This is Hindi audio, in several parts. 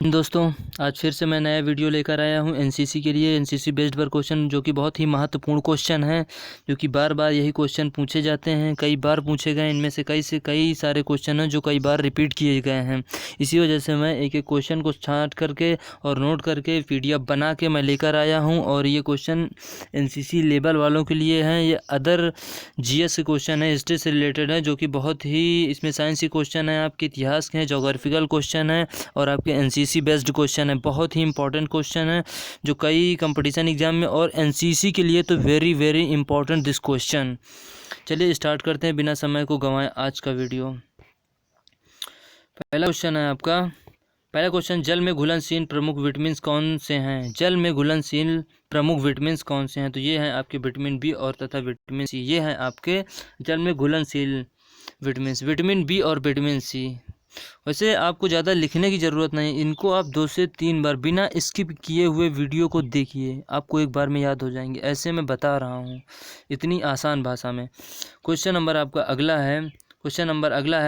दोस्तों, आज फिर से मैं नया वीडियो लेकर आया हूं एनसीसी के लिए। एनसीसी बेस्ड पर क्वेश्चन जो कि बहुत ही महत्वपूर्ण क्वेश्चन है, जो कि बार बार यही क्वेश्चन पूछे जाते हैं, कई बार पूछे गए। इनमें से कई सारे क्वेश्चन हैं जो कई बार रिपीट किए गए हैं। इसी वजह से मैं एक एक क्वेश्चन को छांट करके और नोट करके PDF बना के मैं लेकर आया हूँ। और ये क्वेश्चन NCC लेवल वालों के लिए हैं। ये अदर GS के क्वेश्चन है, हिस्ट्री से रिलेटेड है, जो कि बहुत ही इसमें साइंस के क्वेश्चन है, आपके इतिहास के हैं, जोग्राफिकल क्वेश्चन है और आपके NCC बेस्ड क्वेश्चन है। बहुत ही इंपॉर्टेंट क्वेश्चन है जो कई कंपटीशन एग्जाम में और NCC के लिए तो very very important this question. चलिए स्टार्ट करते हैं बिना समय को गंवाए आज का वीडियो। पहला क्वेश्चन है आपका। पहला क्वेश्चन, जल में घुलनशील प्रमुख विटामिन कौन से हैं? जल में घुलनशील प्रमुख विटामिन कौन से हैं? तो ये हैं आपके विटामिन बी और तथा विटामिन सी। ये हैं आपके जल में घुलनशील विटामिन बी और विटामिन सी। वैसे आपको ज़्यादा लिखने की ज़रूरत नहीं, इनको आप 2 से 3 बार बिना स्किप किए हुए वीडियो को देखिए, आपको एक बार में याद हो जाएंगे। ऐसे मैं बता रहा हूँ इतनी आसान भाषा में। क्वेश्चन नंबर आपका अगला है।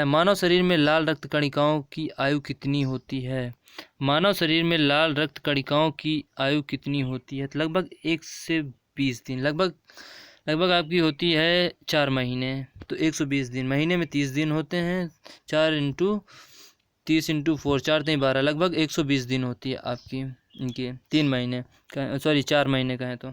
मानव शरीर में लाल रक्त कणिकाओं की आयु कितनी होती है? मानव शरीर में लाल रक्त कणिकाओं की आयु कितनी होती है? तो लगभग 1 से 20 दिन, लगभग आपकी होती है 4 महीने। तो 120 दिन, महीने में 30 दिन होते हैं, 4 इंटू 30 इंटू 4, 4 3 12, लगभग 120 दिन होती है आपकी इनकी 3 महीने का, सॉरी 4 महीने का है। तो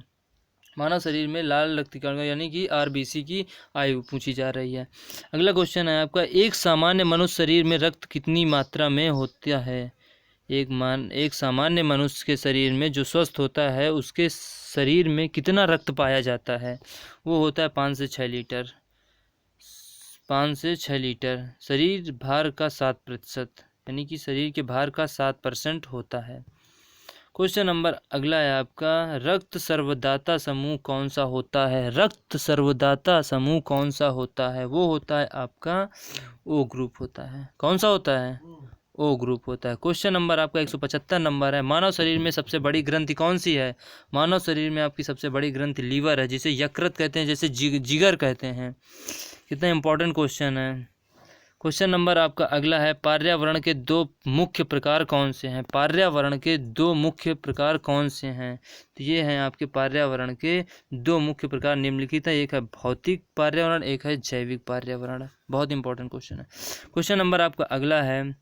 मानव शरीर में लाल रक्त कणिका यानी कि RBC की आयु पूछी जा रही है। अगला क्वेश्चन है आपका, एक सामान्य मनुष्य शरीर में रक्त कितनी मात्रा में होता है? एक सामान्य मनुष्य के शरीर में जो स्वस्थ होता है उसके शरीर में कितना रक्त पाया जाता है? वो होता है 5 से 6 लीटर। 5 से 6 लीटर शरीर भार का 7%, यानी कि शरीर के भार का 7% होता है। क्वेश्चन नंबर अगला है आपका, रक्त सर्वदाता समूह कौन सा होता है? रक्त सर्वदाता समूह कौन सा होता है? वो होता है आपका O ग्रुप होता है। कौन सा होता है? O ग्रुप होता है। क्वेश्चन नंबर आपका 175 नंबर है। मानव शरीर में सबसे बड़ी ग्रंथि कौन सी है? मानव शरीर में आपकी सबसे बड़ी ग्रंथि लीवर है, जिसे यकृत कहते हैं, जैसे जिगर कहते हैं। कितना इंपॉर्टेंट क्वेश्चन है। क्वेश्चन नंबर आपका अगला है, पर्यावरण के 2 मुख्य प्रकार कौन से हैं? पर्यावरण के 2 मुख्य प्रकार कौन से हैं? तो ये हैं आपके पर्यावरण के 2 मुख्य प्रकार निम्नलिखित है। एक है भौतिक पर्यावरण, एक है जैविक पर्यावरण। बहुत इंपॉर्टेंट क्वेश्चन है। क्वेश्चन नंबर आपका अगला है,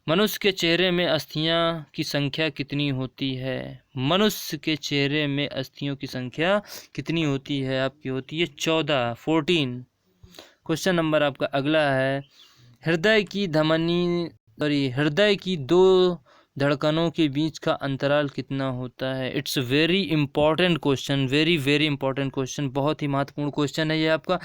मनुष्य के चेहरे में अस्थियां की संख्या कितनी होती है? मनुष्य के चेहरे में अस्थियों की संख्या कितनी होती है? आपकी होती है 14। क्वेश्चन नंबर आपका अगला है, हृदय की 2 धड़कनों के बीच का अंतराल कितना होता है? It's very important question, very very important question, बहुत ही महत्वपूर्ण क्वेश्चन है ये आपका।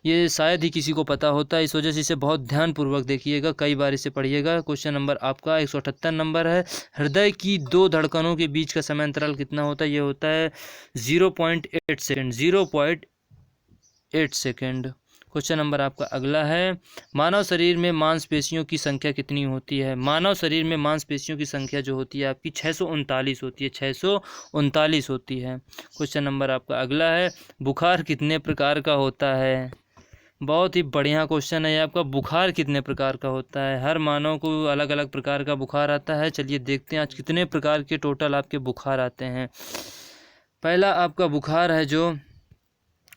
ये शायद ही किसी को पता होता है, इस वजह से इसे बहुत ध्यानपूर्वक देखिएगा, कई बार इसे पढ़िएगा। क्वेश्चन नंबर आपका 178 नंबर है, हृदय की 2 धड़कनों के बीच का समय अंतराल कितना होता है? ये होता है 0.8 सेकेंड, 0.8 सेकेंड। क्वेश्चन नंबर आपका अगला है, मानव शरीर में मांसपेशियों की संख्या कितनी होती है? मानव शरीर में मांसपेशियों की संख्या जो होती है आपकी 639 होती है, 639 होती है। क्वेश्चन नंबर आपका अगला है, बुखार कितने प्रकार का होता है? बहुत ही बढ़िया क्वेश्चन है आपका, बुखार कितने प्रकार का होता है? हर मानव को अलग अलग प्रकार का बुखार आता है। चलिए देखते हैं आज कितने प्रकार के टोटल आपके बुखार आते हैं। पहला आपका बुखार है जो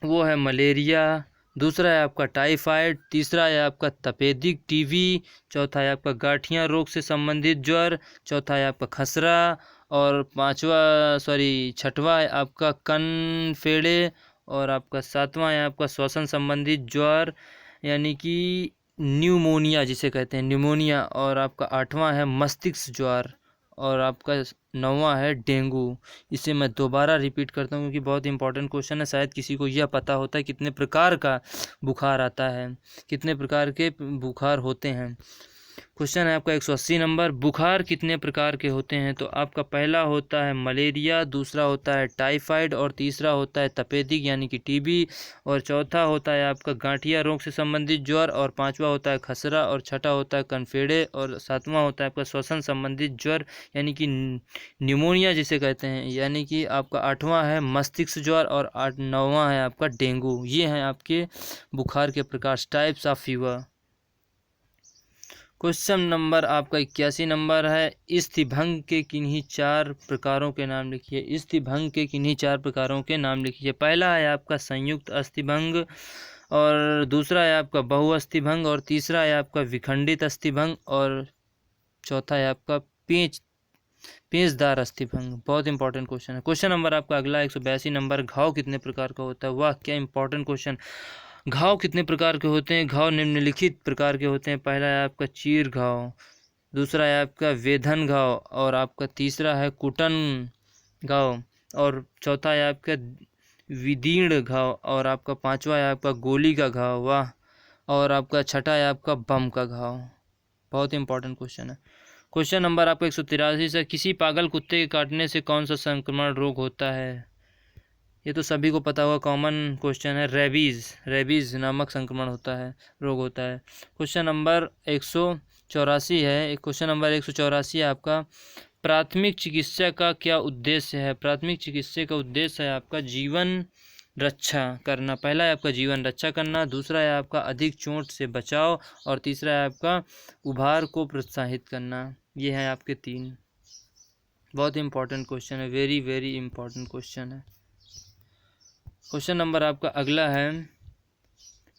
वो है मलेरिया, दूसरा है आपका टाइफाइड, तीसरा है आपका तपेदिक टीबी, चौथा है आपका गांठिया रोग से संबंधित ज्वर, चौथा है आपका खसरा और छठवा है आपका कनफेड़े और आपका 7वां है आपका श्वसन संबंधित ज्वर यानी कि न्यूमोनिया जिसे कहते हैं न्यूमोनिया, और आपका 8वां है मस्तिष्क ज्वर और आपका 9वां है डेंगू। इसे मैं दोबारा रिपीट करता हूँ क्योंकि बहुत इंपॉर्टेंट क्वेश्चन है, शायद किसी को यह पता होता है कितने प्रकार का बुखार आता है, कितने प्रकार के बुखार होते हैं। क्वेश्चन है आपका 180 नंबर, बुखार कितने प्रकार के होते हैं? तो आपका पहला होता है मलेरिया, दूसरा होता है टाइफाइड और तीसरा होता है तपेदिक यानी कि टीबी और चौथा होता है आपका गांठिया रोग से संबंधित ज्वर और 5वां होता है खसरा और छठा होता है कनफेड़े और 7वां होता है आपका श्वसन संबंधित ज्वर यानी कि न्यूमोनिया जिसे कहते हैं, यानी कि आपका 8वां है मस्तिष्क ज्वर और 9वां है आपका डेंगू। ये हैं आपके बुखार के प्रकार, types of fever. Question number आपका 81 नंबर है। स्थिभंग के किन्हीं 4 प्रकारों के नाम लिखिए। स्थिभंग के किन्हीं 4 प्रकारों के नाम लिखिए। पहला है आपका संयुक्त अस्थिभंग, और दूसरा है आपका बहुअस्थिभंग, और तीसरा है आपका विखंडित अस्थिभंग, और चौथा है आपका पेचदार अस्थिभंग। बहुत इंपॉर्टेंट क्वेश्चन है। क्वेश्चन नंबर आपका अगला 182 नंबर, घाव कितने प्रकार का होता है। वाह, क्या इंपॉर्टेंट क्वेश्चन। घाव कितने प्रकार के होते हैं। घाव निम्नलिखित प्रकार के होते हैं। पहला है आपका चीर घाव, दूसरा है आपका वेधन घाव, और आपका तीसरा है कुटन घाव, और चौथा है आपका विदीर्ण घाव, और आपका पांचवा है आपका गोली का घाव। वाह। और आपका छठा है आपका बम का घाव। बहुत इंपॉर्टेंट क्वेश्चन है। क्वेश्चन नंबर आपका 183 से, किसी पागल कुत्ते के काटने से कौन सा संक्रमण रोग होता है। ये तो सभी को पता होगा, कॉमन क्वेश्चन है। रेबीज नामक संक्रमण होता है, रोग होता है। क्वेश्चन नंबर 184 है। क्वेश्चन नंबर 184 है आपका, प्राथमिक चिकित्सा का क्या उद्देश्य है। प्राथमिक चिकित्सा का उद्देश्य है आपका जीवन रक्षा करना। पहला है आपका जीवन रक्षा करना, दूसरा है आपका अधिक चोट से बचाव, और तीसरा है आपका उभार को प्रोत्साहित करना। ये है आपके 3। बहुत इंपॉर्टेंट क्वेश्चन है, वेरी वेरी इंपॉर्टेंट क्वेश्चन है। क्वेश्चन नंबर आपका अगला है,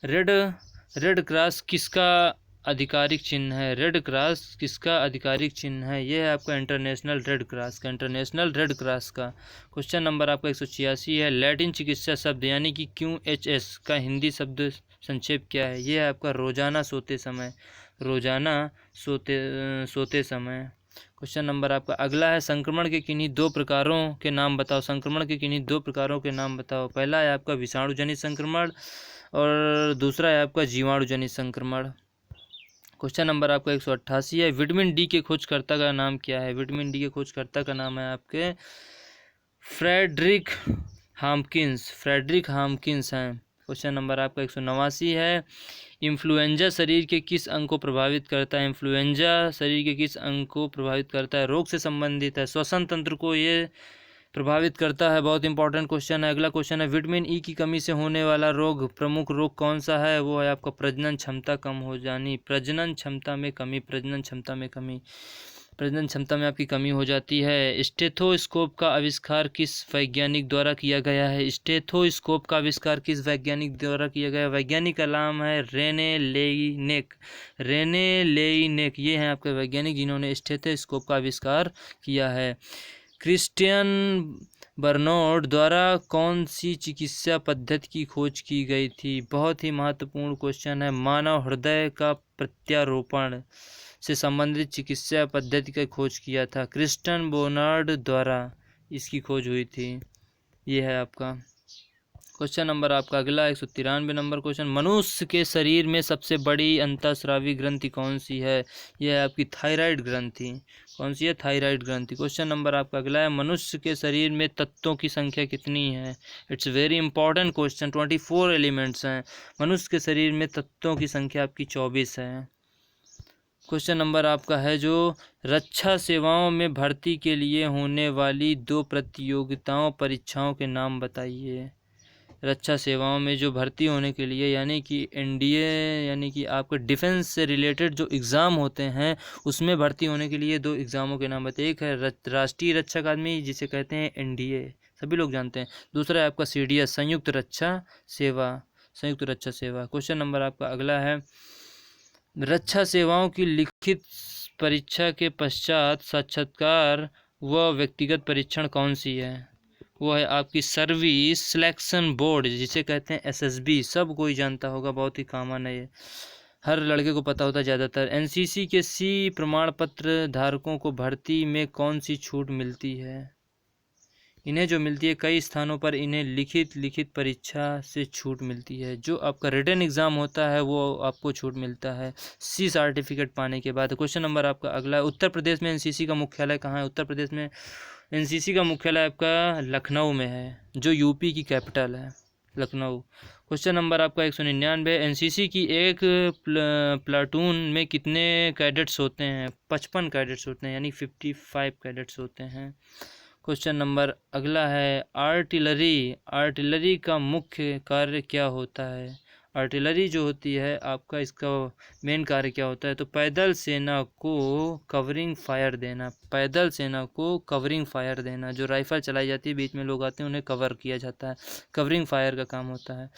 रेड क्रॉस किसका आधिकारिक चिन्ह है। रेड क्रॉस किसका आधिकारिक चिन्ह है। यह है आपका इंटरनेशनल रेड क्रॉस का। क्वेश्चन नंबर आपका 186 है। लैटिन चिकित्सा शब्द यानी कि QHS का हिंदी शब्द संक्षेप क्या है। यह है आपका रोजाना सोते समय। क्वेश्चन नंबर आपका अगला है, संक्रमण के किन्हीं 2 प्रकारों के नाम बताओ। पहला है आपका विषाणु जनित संक्रमण, और दूसरा है आपका जीवाणु जनित संक्रमण। क्वेश्चन नंबर आपका 188 है। विटामिन डी के खोजकर्ता का नाम क्या है। विटामिन डी के खोजकर्ता का नाम है आपके फ्रेडरिक हामकिंस हैं। क्वेश्चन नंबर आपका 189 है। इन्फ्लुएंजा शरीर के किस अंग को प्रभावित करता है। रोग से संबंधित है, श्वसन तंत्र को ये प्रभावित करता है। बहुत इंपॉर्टेंट क्वेश्चन है। अगला क्वेश्चन है, विटामिन ई की कमी से होने वाला प्रमुख रोग कौन सा है। वो है आपका प्रजनन क्षमता में आपकी कमी हो जाती है। स्टेथोस्कोप का आविष्कार किस वैज्ञानिक द्वारा किया गया है। वैज्ञानिक का नाम है रेने लेइनेक। ये हैं आपके वैज्ञानिक जिन्होंने स्टेथोस्कोप का आविष्कार किया है। क्रिस्टियन बर्नौड द्वारा कौन सी चिकित्सा पद्धति की खोज की गई थी। बहुत ही महत्वपूर्ण क्वेश्चन है। मानव हृदय का प्रत्यारोपण से संबंधित चिकित्सा पद्धति का खोज किया था, क्रिस्टियन बर्नौड द्वारा इसकी खोज हुई थी। ये है आपका क्वेश्चन नंबर आपका अगला 193 नंबर क्वेश्चन, मनुष्य के शरीर में सबसे बड़ी अंतःस्रावी ग्रंथि कौन सी है। यह है आपकी थायराइड ग्रंथि। कौन सी है। थायराइड ग्रंथि। क्वेश्चन नंबर आपका अगला है, मनुष्य के शरीर में तत्वों की संख्या कितनी है। It's very important question. 24 elements हैं। मनुष्य के शरीर में तत्वों की संख्या आपकी 24 है। क्वेश्चन नंबर आपका है जो रक्षा सेवाओं में भर्ती के लिए होने वाली 2 परीक्षाओं के नाम बताइए। रक्षा सेवाओं में जो भर्ती होने के लिए यानी कि NDA यानी कि आपके डिफेंस से रिलेटेड जो एग्ज़ाम होते हैं उसमें भर्ती होने के लिए 2 एग्ज़ामों के नाम बताइए। एक है राष्ट्रीय रक्षा अकादमी जिसे कहते हैं NDA, सभी लोग जानते हैं। दूसरा है आपका CDS संयुक्त रक्षा सेवा। क्वेश्चन नंबर आपका अगला है, रक्षा सेवाओं की लिखित परीक्षा के पश्चात साक्षात्कार व व्यक्तिगत परीक्षण कौन सी है। वो है आपकी सर्विस सिलेक्शन बोर्ड जिसे कहते हैं SSB। सब कोई जानता होगा, बहुत ही कॉमन है ये, हर लड़के को पता होता है ज़्यादातर। NCC के C प्रमाण पत्र धारकों को भर्ती में कौन सी छूट मिलती है। इन्हें जो मिलती है, कई स्थानों पर इन्हें लिखित परीक्षा से छूट मिलती है। जो आपका रिटन एग्ज़ाम होता है वो आपको छूट मिलता है C सर्टिफिकेट पाने के बाद। क्वेश्चन नंबर आपका अगला है, उत्तर प्रदेश में NCC का मुख्यालय कहाँ है। उत्तर प्रदेश में NCC का मुख्यालय आपका लखनऊ में है, जो UP की कैपिटल है, लखनऊ। क्वेश्चन नंबर आपका 199, NCC की एक प्लाटून में कितने कैडेट्स होते हैं। 55 कैडेट्स होते हैं, यानी 55 कैडेट्स होते हैं। क्वेश्चन नंबर अगला है, आर्टिलरी का मुख्य कार्य क्या होता है। आर्टिलरी जो होती है आपका, इसका मेन कार्य क्या होता है? तो पैदल सेना को कवरिंग फायर देना, पैदल सेना को कवरिंग फायर देना। जो राइफल चलाई जाती है, बीच में लोग आते हैं, उन्हें कवर किया जाता है, कवरिंग फायर का काम होता है।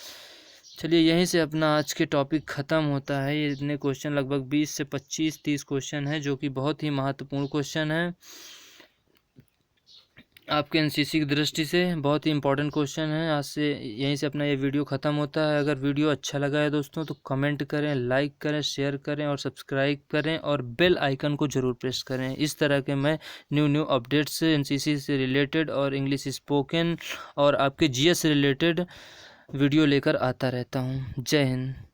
चलिए यहीं से अपना आज के टॉपिक ख़त्म होता है। ये इतने क्वेश्चन लगभग 20 से 25-30 क्वेश्चन है, जो कि बहुत ही महत्वपूर्ण क्वेश्चन है आपके एनसीसी की दृष्टि से, बहुत ही इंपॉर्टेंट क्वेश्चन है। आज से यहीं से अपना ये वीडियो ख़त्म होता है। अगर वीडियो अच्छा लगा है दोस्तों, तो कमेंट करें, लाइक करें, शेयर करें और सब्सक्राइब करें और बेल आइकन को ज़रूर प्रेस करें। इस तरह के मैं न्यू अपडेट्स एनसीसी से रिलेटेड और इंग्लिश स्पोकन और आपके जीएस से रिलेटेड वीडियो लेकर आता रहता हूँ। जय हिंद।